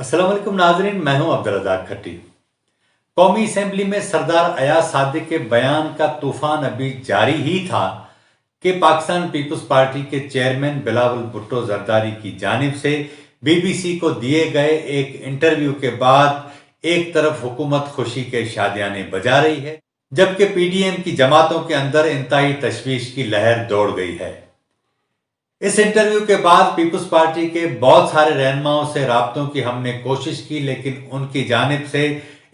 अस्सलाम वालेकुम नाजरीन, मैं हूं अब्दुल रज़ाक खट्टी। कौमी असेंबली में सरदार अयाज सादिक के बयान का तूफान अभी जारी ही था कि पाकिस्तान पीपल्स पार्टी के चेयरमैन बिलावल भुट्टो जरदारी की जानिब से BBC को दिए गए एक इंटरव्यू के बाद एक तरफ हुकूमत खुशी के शादियाने बजा रही है, जबकि PDM की जमातों के अंदर इंतहाई तशवीश की लहर दौड़ गई है। इस इंटरव्यू के बाद पीपल्स पार्टी के बहुत सारे रहनुमाओं से राब्तों की हमने कोशिश की, लेकिन उनकी जानिब से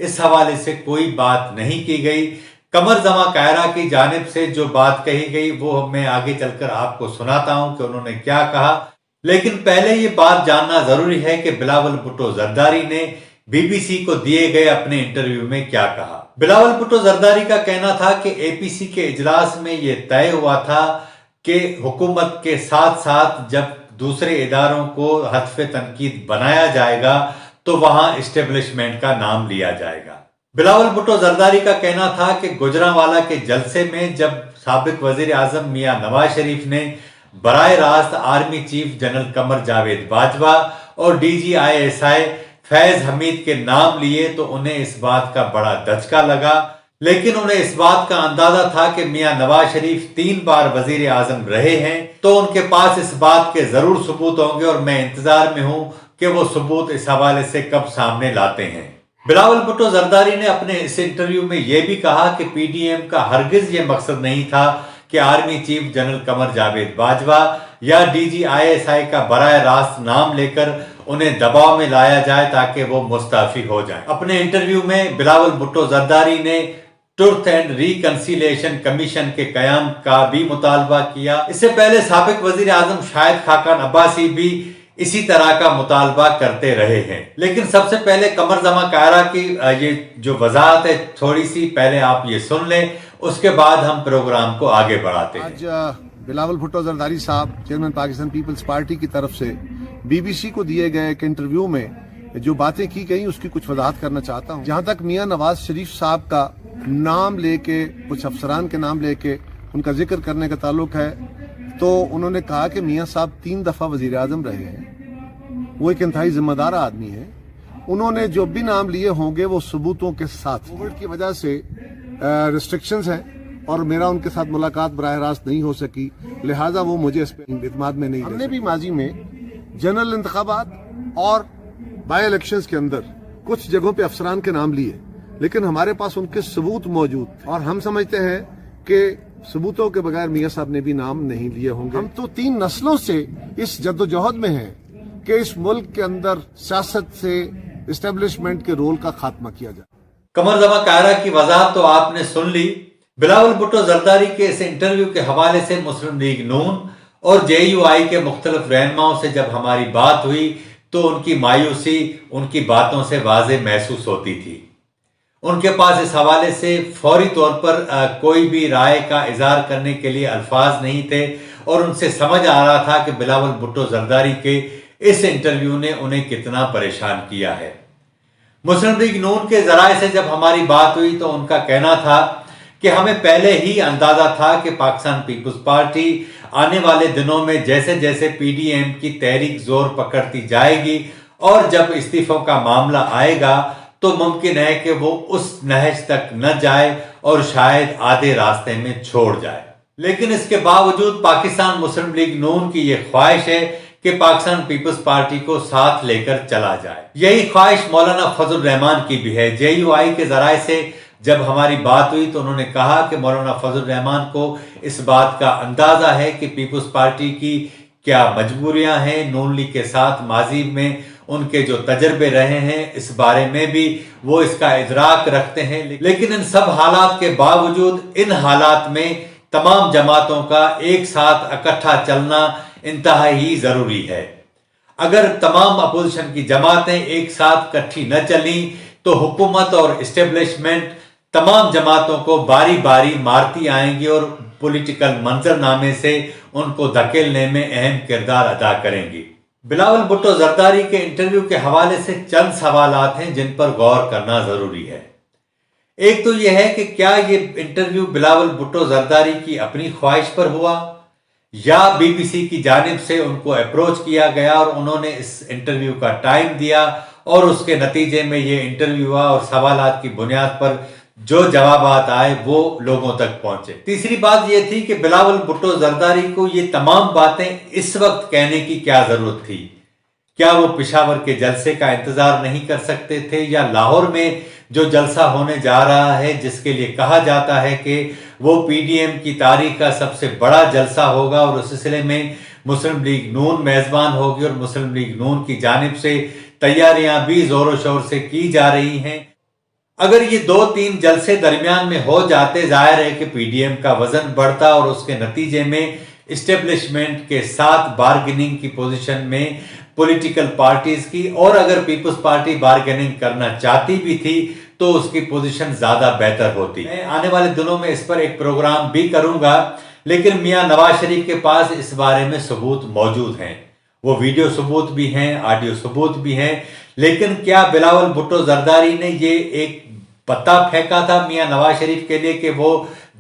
इस हवाले से कोई बात नहीं की गई। कमर जमा कायरा की जानिब से जो बात कही गई वो मैं आगे चलकर आपको सुनाता हूं कि उन्होंने क्या कहा, लेकिन पहले ये बात जानना जरूरी है कि बिलावल भुट्टो जरदारी ने BBC को दिए गए अपने इंटरव्यू में क्या कहा। बिलावल भुट्टो जरदारी का कहना था कि APC के इजलास में ये तय हुआ था कि हुकूमत के साथ साथ जब दूसरे इदारों को हत्फ तनकीद बनाया जाएगा तो वहां इस्टेब्लिशमेंट का नाम लिया जाएगा। बिलावल भुट्टो जरदारी का कहना था कि गुजरांवाला के जलसे में जब साबिक वजीर आजम मियां नवाज शरीफ ने बराह रास्त army chief general Qamar Javed Bajwa और DGI फैज हमीद के नाम लिए तो उन्हें इस बात का बड़ा धचका लगा, लेकिन उन्हें इस बात का अंदाजा था कि मियां नवाज शरीफ 3 बार वजीर आजम रहे हैं तो उनके पास इस बात के जरूर सबूत होंगे और मैं इंतजार में हूं कि वो सबूत इस हवाले से कब सामने लाते हैं। बिलावल भुट्टो जरदारी ने अपने इस इंटरव्यू में यह भी कहा कि PDM का हरगिज ये मकसद नहीं था कि army chief general Qamar Javed Bajwa या DGI का बराह रास्त नाम लेकर उन्हें दबाव में लाया जाए ताकि वो मुस्तफी हो जाए। अपने इंटरव्यू में बिलावल भुट्टो जरदारी ने ट्रुथ एंड रिकंसिलिएशन कमीशन के कयाम का भी मुतालबा किया। इससे पहले साबिक वजीर आजम शाहिद खाकान अब्बासी भी इसी तरह का मुतालबा करते रहे हैं, लेकिन सबसे पहले कमर जमा कायरा की ये जो वजाहत है थोड़ी सी पहले आप ये सुन लें, उसके बाद हम प्रोग्राम को आगे बढ़ाते हैं। आज बिलावल भुट्टो जरदारी साहब चेयरमैन पाकिस्तान पीपल्स पार्टी की तरफ से BBC को दिए गए एक इंटरव्यू में जो बातें की गई उसकी कुछ वजाहत करना चाहता हूँ। जहाँ तक मियां नवाज शरीफ साहब का नाम लेके, कुछ अफसरान के नाम लेके उनका जिक्र करने का ताल्लुक है, तो उन्होंने कहा कि मियां साहब 3 दफा वजीर आजम रहे हैं, वो एक इंतहाई जिम्मेदार आदमी है। उन्होंने जो भी नाम लिए होंगे वो सबूतों के साथ, कोविड की वजह से रिस्ट्रिक्शंस हैं और मेरा उनके साथ मुलाकात बराह रास्त नहीं हो सकी, लिहाजा वो मुझे इस पर इत्मीनान में नहीं। हमने भी माजी में जनरल इंतखाबात और बाई इलेक्शंस के अंदर कुछ जगहों पे अफसरान के नाम लिए, लेकिन हमारे पास उनके सबूत मौजूद थे और हम समझते हैं कि सबूतों के बगैर मियां साहब ने भी नाम नहीं लिए होंगे। हम तो 3 नस्लों से इस जद्दोजहद में हैं कि इस मुल्क के अंदर सियासत से इस्टेब्लिशमेंट के रोल का खात्मा किया जाए। कमर जमा कायरा की वजाहत तो आपने सुन ली। बिलावल भुट्टो जरदारी के इस इंटरव्यू के हवाले से मुस्लिम लीग नून और JUI के मुख्तलिफ रहनुमाओं से जब हमारी बात हुई तो उनकी मायूसी उनकी बातों से वाज़ेह महसूस होती थी। उनके पास इस हवाले से फौरी तौर पर कोई भी राय का इजहार करने के लिए अल्फाज नहीं थे और उनसे समझ आ रहा था कि बिलावल भुट्टो जरदारी के इस इंटरव्यू ने उन्हें कितना परेशान किया है। मुस्लिम लीग नून के जराए से जब हमारी बात हुई तो उनका कहना था कि हमें पहले ही अंदाजा था कि पाकिस्तान पीपल्स पार्टी आने वाले दिनों में जैसे जैसे PDM की तहरीक जोर पकड़ती जाएगी और जब इस्तीफों का मामला आएगा तो मुमकिन है कि वो उस नहज तक न जाए और शायद आधे रास्ते में छोड़ जाए। लेकिन इसके बावजूद पाकिस्तान मुस्लिम लीग नून की यह ख्वाहिश है कि पाकिस्तान पीपल्स पार्टी को साथ लेकर चला जाए। यही ख्वाहिश मौलाना फजल रहमान की भी है। JUI के जराए से जब हमारी बात हुई तो उन्होंने कहा कि मौलाना फजल रहमान को इस बात का अंदाजा है कि पीपल्स पार्टी की क्या मजबूरियां हैं, नून लीग के साथ माजी में उनके जो तजर्बे रहे हैं इस बारे में भी वो इसका इदराक रखते हैं। लेकिन इन सब हालात के बावजूद इन हालात में तमाम जमातों का एक साथ इकट्ठा चलना इंतहाई जरूरी है। अगर तमाम अपोजिशन की जमातें एक साथ इकट्ठी न चली तो हुकूमत और इस्टेब्लिशमेंट तमाम जमातों को बारी बारी मारती आएंगी और पॉलिटिकल मंजरनामे से उनको धकेलने में अहम किरदार अदा करेंगी। बिलावल भुट्टो जरदारी के इंटरव्यू के हवाले से चंद सवालात हैं जिन पर गौर करना जरूरी है। एक तो यह है कि क्या ये इंटरव्यू बिलावल भुट्टो जरदारी की अपनी ख्वाहिश पर हुआ या BBC की जानिब से उनको अप्रोच किया गया और उन्होंने इस इंटरव्यू का टाइम दिया और उसके नतीजे में ये इंटरव्यू हुआ और सवालात की बुनियाद पर जो जवाबात आए वो लोगों तक पहुंचे। तीसरी बात ये थी कि बिलावल भुट्टो जरदारी को ये तमाम बातें इस वक्त कहने की क्या जरूरत थी। क्या वो पेशावर के जलसे का इंतजार नहीं कर सकते थे, या लाहौर में जो जलसा होने जा रहा है जिसके लिए कहा जाता है कि वो पीडीएम की तारीख का सबसे बड़ा जलसा होगा और उस सिलसिले में मुस्लिम लीग नून मेजबान होगी और मुस्लिम लीग नून की जानिब से तैयारियां भी जोरों शोर से की जा रही हैं। अगर ये 2-3 जलसे दरमियान में हो जाते, जाहिर है कि पीडीएम का वजन बढ़ता और उसके नतीजे में इस्टेब्लिशमेंट के साथ बार्गेनिंग की पोजीशन में पॉलिटिकल पार्टीज की, और अगर पीपल्स पार्टी बार्गेनिंग करना चाहती भी थी तो उसकी पोजीशन ज्यादा बेहतर होती। मैं आने वाले दिनों में इस पर एक प्रोग्राम भी करूंगा, लेकिन मियां नवाज शरीफ के पास इस बारे में सबूत मौजूद हैं। वो वीडियो सबूत भी हैं, ऑडियो सबूत भी हैं, लेकिन क्या बिलावल भुट्टो जरदारी ने ये एक पत्ता फेंका था मियां नवाज शरीफ के लिए कि वो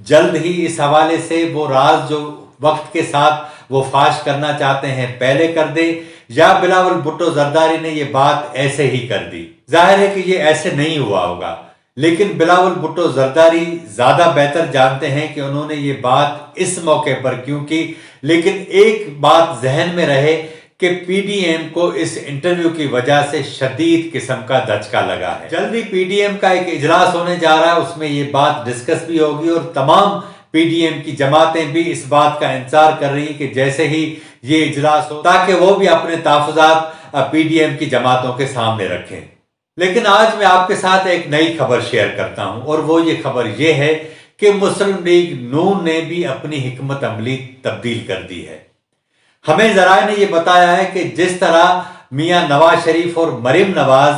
जल्द ही इस हवाले से वो राज जो वक्त के साथ वो फाश करना चाहते हैं पहले कर दे, या बिलावल भुट्टो जरदारी ने ये बात ऐसे ही कर दी? जाहिर है कि ये ऐसे नहीं हुआ होगा, लेकिन बिलावल भुट्टो जरदारी ज्यादा बेहतर जानते हैं कि उन्होंने ये बात इस मौके पर क्यों की। लेकिन एक बात जहन में रहे कि पीडीएम को इस इंटरव्यू की वजह से शदीद किस्म का दचका लगा है। जल्दी पीडीएम का एक इजलास होने जा रहा है, उसमें ये बात डिस्कस भी होगी और तमाम पीडीएम की जमातें भी इस बात का इंतजार कर रही कि जैसे ही ये इजलास हो ताकि वो भी अपने तहफ़्फ़ुज़ात पीडीएम की जमातों के सामने रखें। लेकिन आज मैं आपके साथ एक नई खबर शेयर करता हूं, और वो ये खबर ये है कि मुस्लिम लीग नून ने भी अपनी हिकमत अमली तब्दील कर दी है। हमें जराए ने यह बताया है कि जिस तरह मियां नवाज शरीफ और मरीम नवाज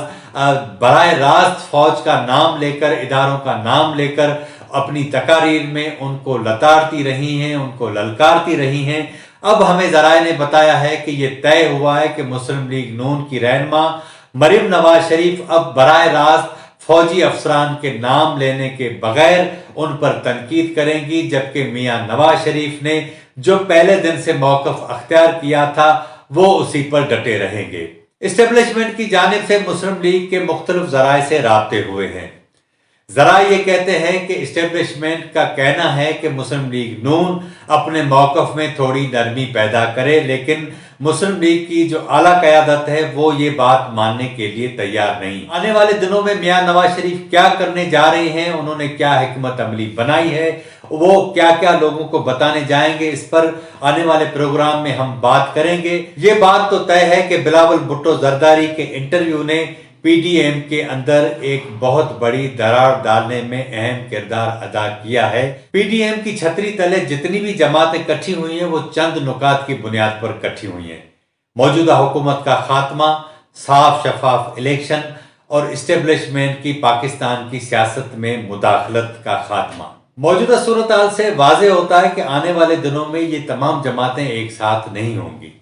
बराह रास्त फौज का नाम लेकर, इदारों का नाम लेकर अपनी तकारीर में उनको लताड़ती रही हैं, उनको ललकारती रही हैं, अब हमें जराए ने बताया है कि यह तय हुआ है कि मुस्लिम लीग नून की रहनुमा मरीम नवाज शरीफ अब बराह रास्त फौजी अफसरान के नाम लेने के बगैर उन पर तनकीद करेंगी, जबकि मियां नवाज शरीफ ने जो पहले दिन से मौक़िफ़ अख्तियार किया था वो उसी पर डटे रहेंगे। इस्टेब्लिशमेंट की जानिब से मुस्लिम लीग के मुख्तलिफ जराए से राब्ते हुए हैं। जरा ये कहते हैं कि इस्टेब्लिशमेंट का कहना है कि मुस्लिम लीग नून अपने मौक़िफ़ में थोड़ी नरमी पैदा करे, लेकिन मुस्लिम लीग की जो आला क़यादत है वो ये बात मानने के लिए तैयार नहीं। आने वाले दिनों में मियां नवाज शरीफ क्या करने जा रहे हैं, उन्होंने क्या हिकमत अमली बनाई है, वो क्या क्या लोगों को बताने जाएंगे, इस पर आने वाले प्रोग्राम में हम बात करेंगे। ये बात तो तय है कि बिलावल भुट्टो जरदारी के इंटरव्यू ने पीडीएम के अंदर एक बहुत बड़ी दरार डालने में अहम किरदार अदा किया है। पीडीएम की छतरी तले जितनी भी जमातें इकट्ठी हुई हैं वो चंद नुकात की बुनियाद पर इकट्ठी हुई हैं। मौजूदा हुकूमत का खात्मा, साफ शफाफ इलेक्शन और इस्टेब्लिशमेंट की पाकिस्तान की सियासत में मुदाखलत का खात्मा। मौजूदा सूरत हाल से वाज़े होता है कि आने वाले दिनों में ये तमाम जमातें एक साथ नहीं होंगी,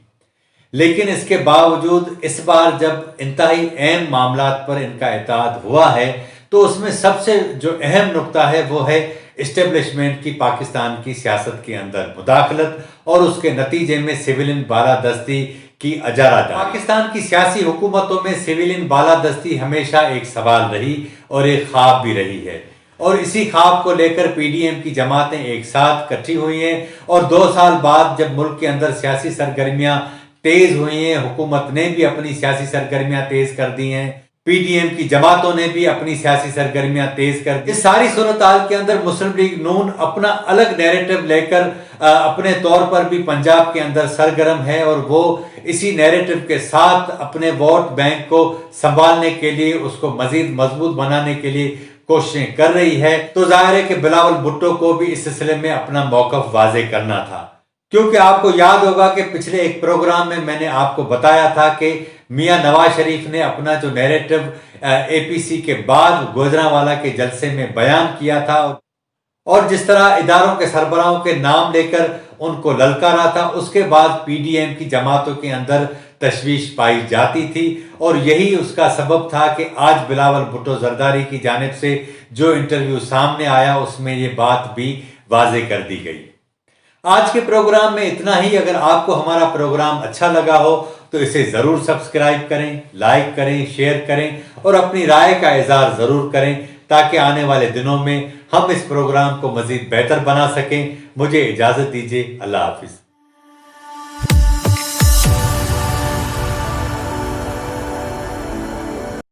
लेकिन इसके बावजूद इस बार जब इंतहाई अहम मामलात पर इनका इत्तेहाद हुआ है तो उसमें सबसे जो अहम नुक्ता है वो है इस्टेब्लिशमेंट की पाकिस्तान की सियासत के अंदर मुदाखलत और उसके नतीजे में सिविलियन बालादस्ती की अजारादारी। पाकिस्तान की सियासी हुकूमतों में सिविलियन बालादस्ती हमेशा एक सवाल रही और एक ख्वाब भी रही है, और इसी ख्वाब को लेकर पीडीएम की जमातें एक साथ इकट्ठी हुई हैं। और 2 साल बाद जब मुल्क के अंदर सियासी सरगर्मियां तेज हुई हैं, हुकूमत ने भी अपनी सियासी सरगर्मियां तेज कर दी हैं, पीडीएम की जमातों ने भी अपनी सियासी सरगर्मियां तेज कर दी। इस सारी सूरत हाल के अंदर मुस्लिम लीग नून अपना अलग नैरेटिव लेकर अपने तौर पर भी पंजाब के अंदर सरगर्म है, और वो इसी नैरेटिव के साथ अपने वोट बैंक को संभालने के लिए, उसको मजीद मजबूत बनाने के लिए कोशिशें कर रही है। तो जाहिर है कि बिलावल भुट्टो को भी इस सिलसिले में अपना मौक़िफ़ वाज़े करना था, क्योंकि आपको याद होगा कि पिछले एक प्रोग्राम में मैंने आपको बताया था कि मियां नवाज शरीफ ने अपना जो नैरेटिव एपीसी के बाद गुजरांवाला के जलसे में बयान किया था और जिस तरह इदारों के सरबराहों के नाम लेकर उनको ललकारा था, उसके बाद पीडीएम की जमातों के अंदर तशवीश पाई जाती थी, और यही उसका सबब था कि आज बिलावल भुट्टो जरदारी की जानिब से जो इंटरव्यू सामने आया उसमें ये बात भी वाज़े कर दी गई। आज के प्रोग्राम में इतना ही। अगर आपको हमारा प्रोग्राम अच्छा लगा हो تو اسے ضرور سبسکرائب کریں، لائک کریں، شیئر کریں اور اپنی رائے کا اظہار ضرور کریں تاکہ آنے والے دنوں میں ہم اس پروگرام کو مزید بہتر بنا سکیں۔ مجھے اجازت دیجیے، اللہ حافظ۔